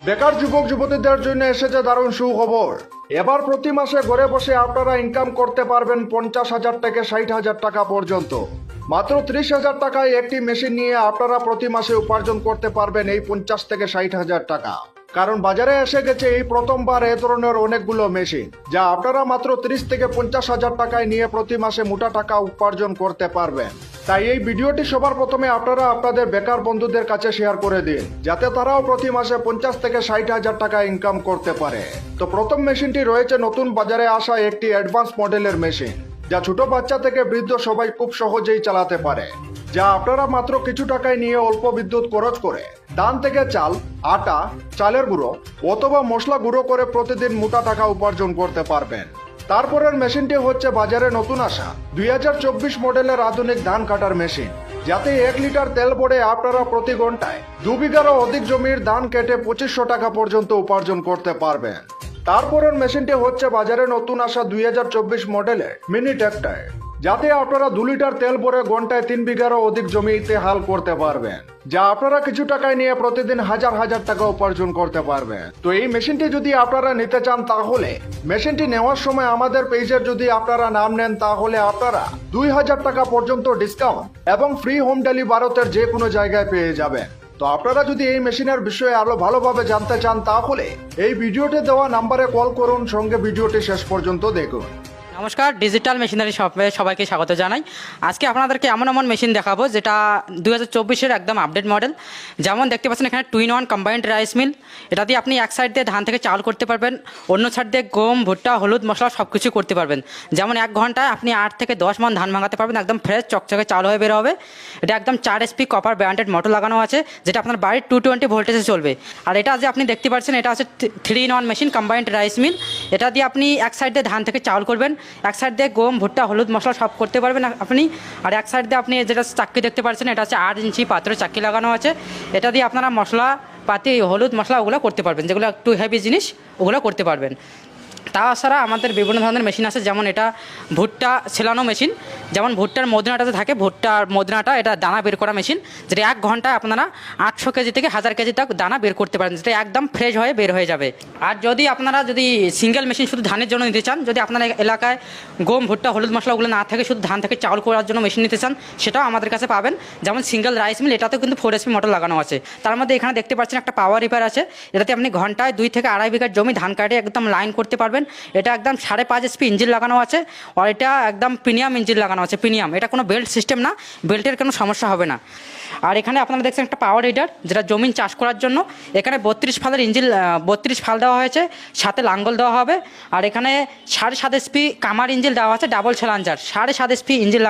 বেকার যুবক যুবতীদের জন্য এসেছে দারুণ সুখবর। এবার প্রতি মাসে ঘরে বসে আপনারা ইনকাম করতে পারবেন 50,000 থেকে 60,000 টাকা পর্যন্ত। মাত্র 30,000 টাকায় একটি মেশিন নিয়ে আপনারা প্রতি মাসে উপার্জন করতে পারবেন এই 50 থেকে 60,000 টাকা। কারণ বাজারে এসে গেছে এই প্রথমবার এ ধরনের অনেকগুলো মেশিন, যা আপনারা মাত্র 30 থেকে 50,000 টাকায় নিয়ে প্রতি মাসে মোটা টাকা উপার্জন করতে পারবেন। তাই এই ভিডিওটি সবার প্রথমে আপনারা আপনাদের বেকার বন্ধুদের কাছে শেয়ার করে দিন, যাতে তারাও প্রতি মাসে 50 থেকে 60,000 টাকা ইনকাম করতে পারে। তো প্রথম মেশিনটি রয়েছে নতুন বাজারে আসা একটি অ্যাডভান্স মডেলের মেশিন, যা ছোট বাচ্চা থেকে বৃদ্ধ সবাই খুব সহজেই চালাতে পারে। যা আপনারা মাত্র কিছু টাকায় নিয়ে অল্প বিদ্যুৎ খরচ করে ধান থেকে চাল, আটা, চালের গুঁড়ো অথবা মশলা গুঁড়ো করে প্রতিদিন মোটা টাকা উপার্জন করতে পারবেন। তারপরের মেশিনটি হচ্ছে বাজারে নতুন আসা 2024 মডেলের আধুনিক ধান কাটার মেশিন, যাতে 1 লিটার তেল পড়ে আপনারা প্রতি ঘন্টায় 2 বিঘারও অধিক জমির ধান কেটে 2500 টাকা পর্যন্ত উপার্জন করতে পারবেন। তারপরের মেশিনটি হচ্ছে বাজারে নতুন আসা 2024 মডেলের মিনি ট্র্যাক্টর, যাতে আপনারা 2 লিটার তেল ভরে ঘন্টায় 3 বিঘারও অধিক জমিতে হাল করতে পারবেন, যা আপনারা কিছু টাকায় নিয়ে প্রতিদিন হাজার হাজার টাকা উপার্জন করতে পারবেন। তো এই মেশিনটি যদি আপনারা নিতে চান, তাহলে মেশিনটি নেওয়ার সময় আমাদের পেজের যদি আপনারা নাম নেন, তাহলে আপনারা 2,000 টাকা পর্যন্ত ডিসকাউন্ট এবং ফ্রি হোম ডেলিভারি ভারতের যে কোনো জায়গায় পেয়ে যাবেন। তো আপনারা যদি এই মেশিনের বিষয়ে আরো ভালোভাবে জানতে চান, তাহলে এই ভিডিওতে দেওয়া নাম্বারে কল করুন, সঙ্গে ভিডিওটি শেষ পর্যন্ত দেখুন। নমস্কার, ডিজিটাল মেশিনারি শপে সবাইকে স্বাগত জানাই। আজকে আপনাদেরকে এমন মেশিন দেখাবো যেটা 2024-এর একদম আপডেট মডেল। যেমন দেখতে পাচ্ছেন এখানে 2-in-1 কম্বাইন্ড রাইস মিল। এটা দিয়ে আপনি এক সাইড দিয়ে ধান থেকে চাল করতে পারবেন, অন্য সাইড দিয়ে গম, ভুট্টা, হলুদ, মশলা সব কিছু করতে পারবেন। যেমন 1 ঘন্টায় আপনি 8 থেকে 10 মণ ধান ভাঙাতে পারবেন, একদম ফ্রেশ চকচকে চাল হয়ে বের হবে। এটা একদম 4 HP কপার ব্র্যান্ডেড মোটর লাগানো আছে, যেটা আপনার বাড়ির 220 ভোল্টেজে চলবে। আর এটা যে আপনি দেখতে পাচ্ছেন, এটা হচ্ছে 3-in-1 machine combined rice mill. এটা দিয়ে আপনি এক সাইড দিয়ে ধান থেকে চাল করবেন, এক সাইড দিয়ে গম, ভুট্টা, হলুদ, মশলা সব করতে পারবেন আপনি। আর এক সাইড দিয়ে আপনি যেটা চাক্কি দেখতে পাচ্ছেন, এটা হচ্ছে 8 ইঞ্চি পাত্রের চাক্কি লাগানো আছে। এটা দিয়ে আপনারা মশলা পাতি, হলুদ, মশলা ওগুলো করতে পারবেন, যেগুলো একটু হেভি জিনিস ওগুলো করতে পারবেন। তাছাড়া আমাদের বিভিন্ন ধরনের মেশিন আছে, যেমন এটা ভুট্টা ছেলানো মেশিন। যেমন ভুট্টার মদনাটাতে থাকে, ভুট্টার মদনাটা এটা দানা বের করা মেশিন, যেটা 1 ঘন্টায় আপনারা 800 কেজি থেকে 1000 কেজি তক দানা বের করতে পারেন, যেটা একদম ফ্রেশ হয়ে বের হয়ে যাবে। আর যদি আপনারা সিঙ্গেল মেশিন শুধু ধানের জন্য নিতে চান, যদি আপনার এলাকায় গম, ভুট্টা, হলুদ, মশলা ওগুলো না থাকে, শুধু ধান থেকে চাউল করার জন্য মেশিন নিতে চান, সেটাও আমাদের কাছে পাবেন। যেমন সিঙ্গেল রাইস মিল, এটাতেও কিন্তু 4 HP মোটর লাগানো আছে। তার মধ্যে এখানে দেখতে পাচ্ছেন একটা পাওয়ার রিপার আছে, এটাতে আপনি ঘন্টায় 2 থেকে 2.5 বিঘার জমি ধান কাটে একদম লাইন করতে পারবেন। এটা একদম 5.5 HP ইঞ্জিন লাগানো আছে, আর এটা একদম প্রিমিয়াম ইঞ্জিন লাগানো আছে। প্রিমিয়াম, এটা কোনো বেল্ট সিস্টেম না, বেল্টের কোনো সমস্যা হবে না। আর এখানে আপনারা দেখছেন একটা পাওয়ার হিটার, যেটা জমিন চাষ করার জন্য। এখানে 32 ফালের ইঞ্জিন, 32 ফাল দেওয়া হয়েছে, সাথে লাঙ্গল দেওয়া হবে। আর এখানে 7.5 HP কামার ইঞ্জিন দেওয়া আছে, ডাবল ছেলাঞ্জার 7.5 HP ইঞ্জিন